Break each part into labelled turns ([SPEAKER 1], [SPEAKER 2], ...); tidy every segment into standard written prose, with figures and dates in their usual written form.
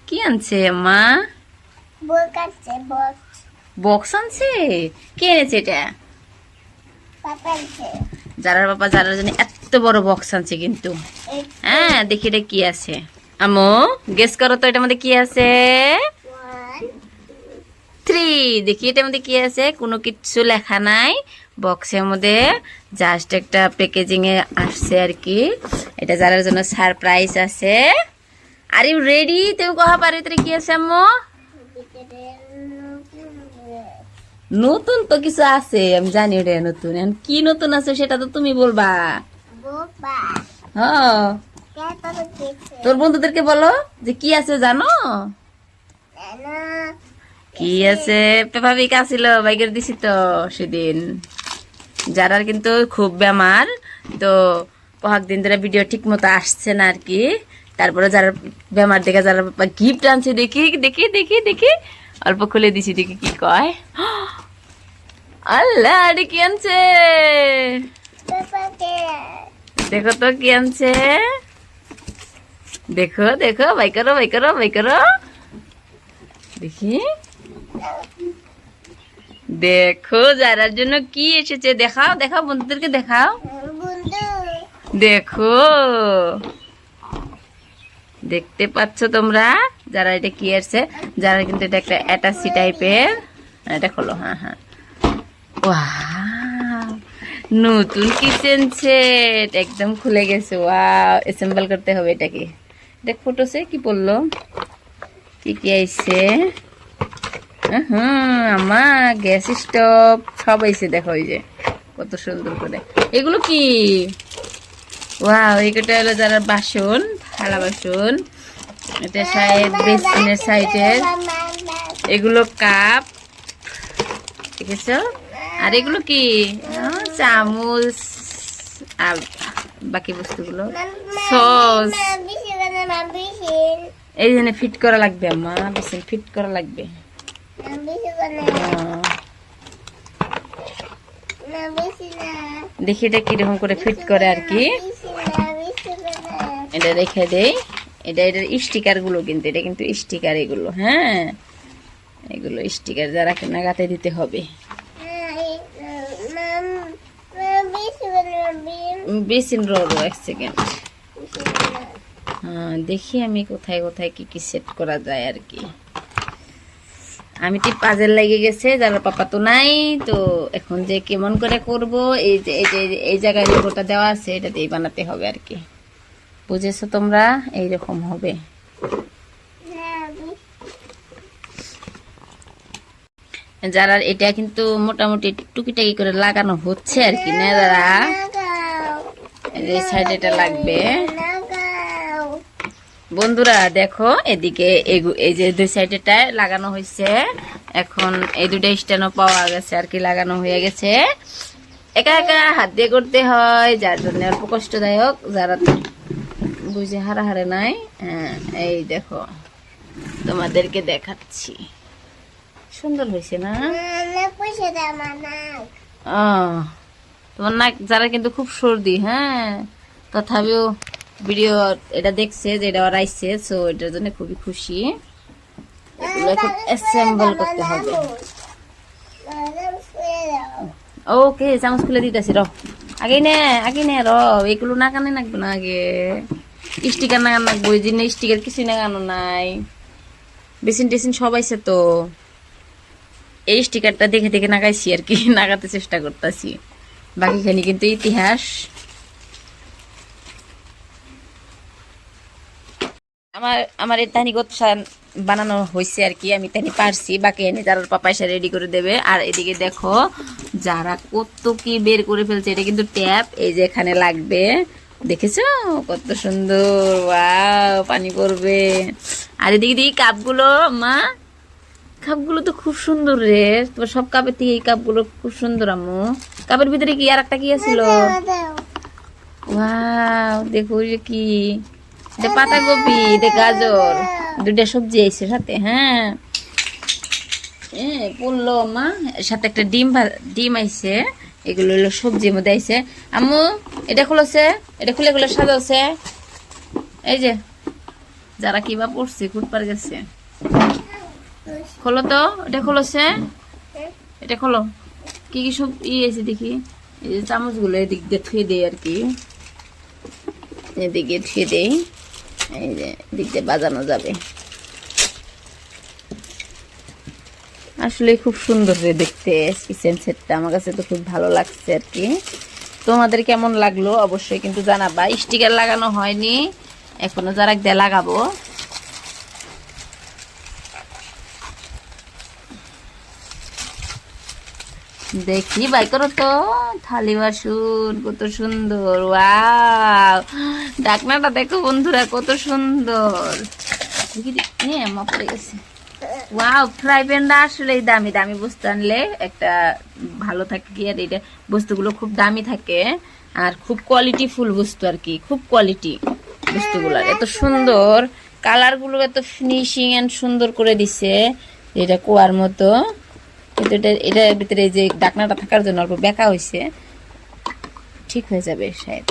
[SPEAKER 1] কি আনছে মা? বক্স আনছে। কে এনেছে এটা? যারার বাবা যারার জন্য এত বড় বক্স আনছে কিন্তু। হ্যাঁ দেখি এটা কি আছে। আমো গেস করো তো এটার মধ্যে কি আছে। 3 দেখি এটার মধ্যে কি আছে। কোনো কিছু লেখা নাই বক্সের মধ্যে, জাস্ট একটা প্যাকেজিং এ আসছে আর কি। এটা যারার জন্য সারপ্রাইজ আছে। Are you ready? তুমি কহা পারে ভিতরে কি আছে আম্মু? নতুন তো কিছু আছে, আমি জানি ওটা নতুন। এখন কি নতুন আছে সেটা তো তুমি বলবা। হ্যাঁ তোর বন্ধুদেরকে বলো যে কি আছে জানো। কি আছে? পেপা পিক আসিল, বাইকের দিছি তো সেদিন। যারার কিন্তু খুব বেমার, তো কয়েক দিন ধরে ভিডিও ঠিক মতো আসছে না আর কি। তারপরে যারা বেমার দেখে যারা গিফট আনছে, দেখি দেখি দেখি দেখি অল্প খুলে দিছি, দেখি কি কয়। আল্লাহ আরে কি আনছে দেখো তো কি আনছে। দেখো দেখো, বাই করো বাই করো বাই করো, দেখি দেখো যারার জন্য কি এসেছে। দেখাও দেখাও বন্ধুদেরকে দেখাও। দেখো দেখতে পাচ্ছ তোমরা যারা এটা কি আসছে। যারা কিন্তু এটা একটা অ্যাটাচি টাইপের। এটা খোলো। হ্যাঁ হ্যাঁ, ওয়াও নতুন কিচেন সেট একদম খুলে গেছে। ওয়াও অ্যাসেম্বল করতে হবে এটাকে। দেখ ফুটোছে কি পড়লো, কি কি আইছে। আমার গ্যাস স্টোভ সব আইছে। দেখো ওই যে কত সুন্দর করে। এগুলো কি? ওয়াও এইটা হলো যারা বাসন, থালা বাসন। এটা সাইড বেসিনের সাইডের। এগুলো কাপ, দেখেছো? আর এগুলো কি? চামচ আর বাকি বস্তুগুলো সস। এই জন্য ফিট করা লাগবে আম্মা, বেসিন ফিট করা লাগবে। দেখি এটা কিরকম করে ফিট করে আর কি। এটা রেখে দেই। এটা এটার স্টিকার গুলো কিন্তু, এটা কিন্তু স্টিকার এগুলো। হ্যাঁ এগুলো স্টিকার যারা কেনা গাতে দিতে হবে। বেসিন রোল 1 সেকেন্ড। হ্যাঁ দেখি আমি কোথায় কোথায় কি কি সেট করা যায় আর কি। আমি তো পাজেল লেগে গেছে, যারা পাপা তো নাই, তো এখন যে কেমন করে করব। এই যে এই জায়গায় লোগোটা দেওয়া আছে, এটা দিয়ে বানাতে হবে আর কি। বুঝেছো তোমরা? এইরকম হবে। যারা এটা কিন্তু মোটামুটি টুকিটাকি করে লাগানো হচ্ছে আর কি না। যারা এই সাইডে এটা লাগবে বন্ধুরা। দেখো এদিকে এই যে 2 সাইডেটা লাগানো হয়েছে। এখন এই 2টা স্ট্যান্ডও পাওয়া গেছে আর কি, লাগানো হয়ে গেছে। একা একা হাত দিয়ে করতে হয়, যার জন্য অল্প কষ্টদায়ক। যারা বুঝে হারে নাই। হ্যাঁ এই দেখো তোমাদেরকে দেখাচ্ছি, সুন্দর হয়েছে না? তোমার নাক যারা কিন্তু খুব সর্দি, হ্যাঁ তথাপিও ভিডিও এটা দেখছে যে এটা আইছে, সো এটার জন্য খুবই খুশি। এগুলো এখন অ্যাসেম্বল করতে হবে। ওকে চামচ খুলে দিতেছি। আগে নে এগুলো না কানে নাকবে না। আগে স্টিকার না নাকবো, ওই জন্য স্টিকার কিছুই না কানো নাই। বেসিন টেসিন সব আইছে তো। এই স্টিকারটা দেখে দেখে নাগাইছি আর কি, নাগাতে চেষ্টা করতেছি। বাকিখানি কিন্তু ইতিহাস। আমার এই তানি বানানো হয়েছে আর কি, আমি তানি পারছি। বাকি এনে যারা পাপা এসে রেডি করে দেবে। আর এদিকে দেখো যারা কত কি বের করে ফেলছে। এটা কিন্তু ট্যাপ, এই যে এখানে লাগবে, দেখেছো কত সুন্দর। ওয়াও পানি পড়বে। আর এদিকে দিই কাপগুলো। মা কাপগুলো তো খুব সুন্দর রে। তোমার সব কাপের থেকে এই কাপগুলো খুব সুন্দর আম্মু। কাপের ভিতরে কি আর একটা কি আছিল? ওয়াও দেখো কি, এটা পাতাকপি, এটা গাজর, 2টা সবজি আইছে সাথে। হ্যাঁ বললো মা, সাথে একটা ডিম আইছে। এগুলো হলো সবজির মধ্যে আইছে। আম্মু এটা খুলেছে, এটা খুলে খুলে সাজাচ্ছে। এই যে যারা কিবা পড়ছে ফুটপার গেছে, খোলো তো, এটা খোলছে, এটা খোলো। কি কি সব আছে দেখি। এই যে চামচগুলো এদিক দিয়ে থুয়ে দেয় আর কি, এদিকে থুয়ে দেই, এই যে এদিক দিয়ে বাজানো যাবে। আসলে খুব সুন্দর রে দেখতে কিচেন সেটটা, আমার কাছে তো খুব ভালো লাগছে আর কি। তোমাদের কেমন লাগলো অবশ্যই কিন্তু জানাবা। স্টিকার লাগানো হয়নি এখনো, যারা দিয়ে লাগাবো। দেখি বাই করো তো, থালি বাসন কত সুন্দর। ওয়াও, ঢাকনাটা দেখো বন্ধুরা কত সুন্দর। পড়ে গেছে। ওয়াও, ফ্রাই প্যানটা আসলে দামি দামি বস্তু আনলে একটা ভালো থাকে কি, আর এটা বস্তুগুলো খুব দামি থাকে আর খুব কোয়ালিটি ফুল বস্তু আর কি, খুব কোয়ালিটি বস্তুগুলার। এত সুন্দর কালারগুলো, এত ফিনিশিং এন্ড সুন্দর করে দিছে, এটা কুয়ার মতো। কিন্তু এটার ভিতরে যে ঢাকনাটা থাকার জন্য অল্প বেঁকা হয়েছে, ঠিক হয়ে যাবে শায়দ।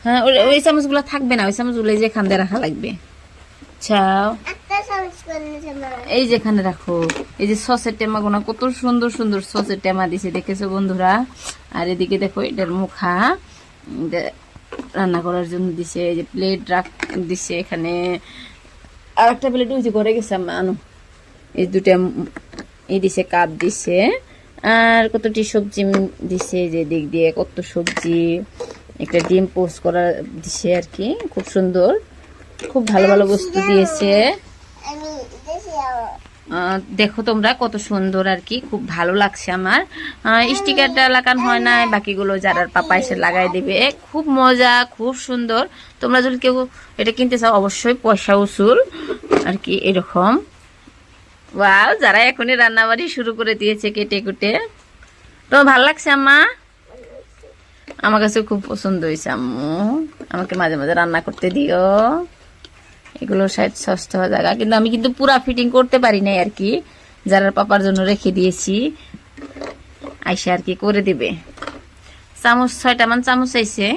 [SPEAKER 1] হ্যাঁ, ওই চামচগুলো থাকবে না, ওই চামচগুলো যেখান দিয়ে রাখা লাগবে। এই যেখানে রাখো। এই যে সসের টেমা গোনা কত সুন্দর সুন্দর সসের টেমা দিছে, দেখেছো বন্ধুরা। আর এদিকে দেখো এটার মুখা রান্না করার জন্য দিছে। এই যে প্লেট দিছে এখানে, আর একটা প্লেট ওই যে ঘরে গেছে আনো। এই দুটা এই দিছে, কাপ দিছে, আর কতটি সবজি দিছে, যে দিক দিয়ে কত সবজি, একটা ডিম পোস্ট করা দিছে আর কি। খুব সুন্দর, খুব ভালো ভালো বস্তু দিয়েছে। দেখো তোমরা কত সুন্দর আর কি, খুব ভালো লাগছে আমার। স্টিকারটা লাগানো হয় না, বাকিগুলো যারা পাপা এসে লাগাই দেবে। খুব মজা, খুব সুন্দর। তোমরা যদি কেউ এটা কিনতে চাও অবশ্যই পয়সা উসুল আর কি এরকম। ওয়াও, যারা এখনই রান্নাবাড়ি শুরু করে দিয়েছে কেটে কুটে। তো ভালো লাগছে আম্মা, আমার কাছে খুব পছন্দ হয়েছে আম্মু। আমাকে মাঝে মাঝে রান্না করতে দিও। এগুলো সাইড সস্তা জায়গা, কিন্তু আমি কিন্তু পুরা ফিটিং করতে পারি নাই আর কি, যারা পাপার জন্য রেখে দিয়েছি, আইসা আর কি করে দিবে। চামচ 6টা মান চামচ আইছে,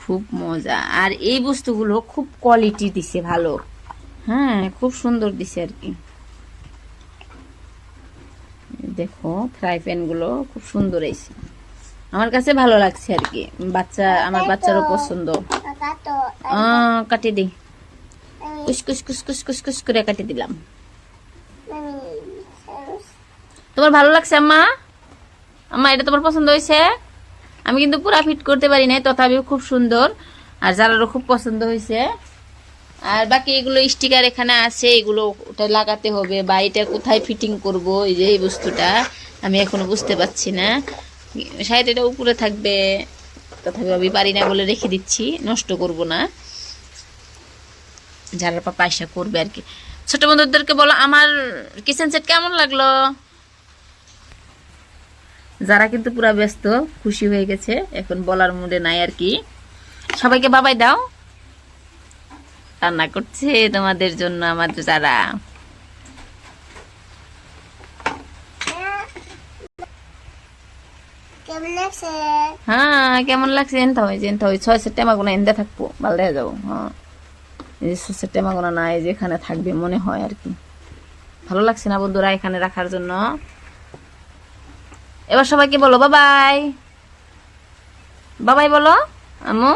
[SPEAKER 1] খুব মজা। আর এই বস্তুগুলো খুব কোয়ালিটি দিছে, ভালো। হ্যাঁ, খুব সুন্দর দিছে আর কি। দেখো ফ্রাই প্যান গুলো খুব সুন্দর আইছে, আমার কাছে ভালো লাগছে আর কি। আমার বাচ্চারও পছন্দ। কাটি দিই, কুস কুস কুস কুস কুস কুস করে কাটি দিলাম। তোমার ভালো লাগছে আম্মা? আম্মা এটা তোমার পছন্দ হয়েছে? আমি কিন্তু পুরা ফিট করতে পারি নাই, তথাপিও খুব সুন্দর, আর যারারও খুব পছন্দ হয়েছে। আর বাকি এগুলো স্টিকার এখানে আছে, এগুলো ওটা লাগাতে হবে, বা এটা কোথায় ফিটিং করব, এই যে এই বস্তুটা আমি এখনো বুঝতে পারছি না। শায়দ এটা উপরে থাকবে, তথাপি আমি পারি না বলে রেখে দিচ্ছি, নষ্ট করব না। যারা পাপা পয়সা করবে আর কি। ছোট বন্ধুদেরকে বলো আমার কিচেন সেট কেমন লাগলো। যারা কিন্তু পুরা ব্যস্ত, খুশি হয়ে গেছে, এখন বলার মুডে নাই আর কি। সবাইকে বাবাই দাও, রান্না করছে তোমাদের জন্য আমার যারা। হ্যাঁ, কেমন লাগছে? এনতে হয় 6 টেমাগুনা এনতে থাকবো, ভালো দেখা যাবো। হ্যাঁ, এই যে 6 টেমাগুনা না, এই যে এখানে থাকবে মনে হয় আর কি। ভালো লাগছে না বন্ধুরা এখানে রাখার জন্য? এবার সবাইকে বলো বাবাই, বাবাই বলো। আম্মু,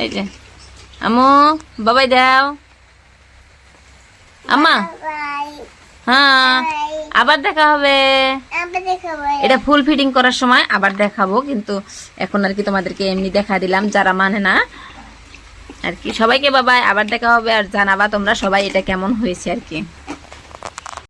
[SPEAKER 1] এই যে আম্মু বাবাই দাও। আম্মা, হ্যাঁ আবার দেখা হবে। এটা ফুল ফিটিং করার সময় আবার দেখাবো, কিন্তু এখন আর কি তোমাদেরকে এমনি দেখা দিলাম, যারা মানে না আর কি। সবাইকে বাবাই, আবার দেখা হবে। আর জানাবা তোমরা সবাই এটা কেমন হয়েছে আর কি।